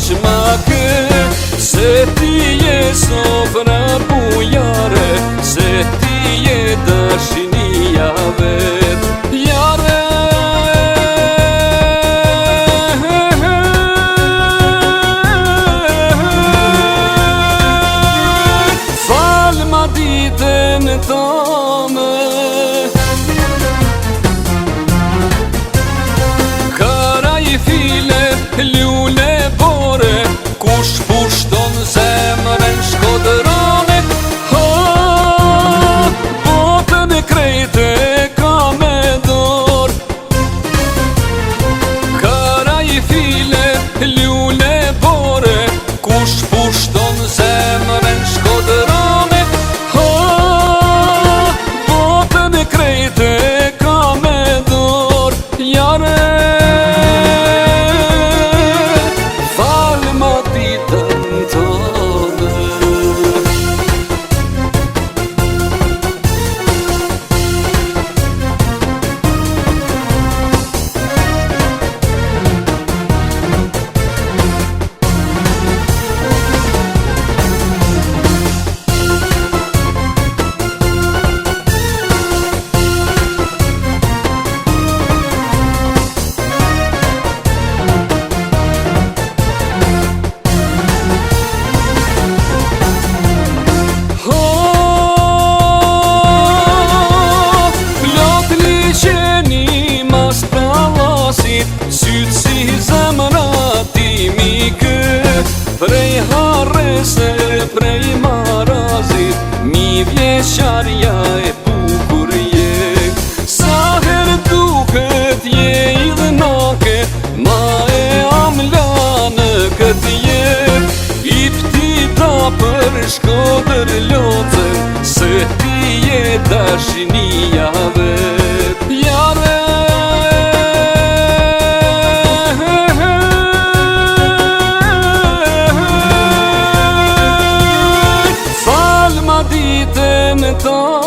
që ma kë, se ti je sofra bujare, se ti je dashinia vet. Jare fal ma ditën tonë, lule bore, kush pushton zemrën shkodrone, botën e krejtë ka me dor. Karaj file, lule bore, kush pushton zemrën shkodrone, botën e krejtë ka me dor. Jare sytë si zemra ti mikë, prej harese, prej marazit, mi vjeqarja e bukur je. Sa her duket je idhnake, ma e amla në këtë jet. I ptita për Shkodër locën, se ti je dashinia vet. Jare ditën tonë.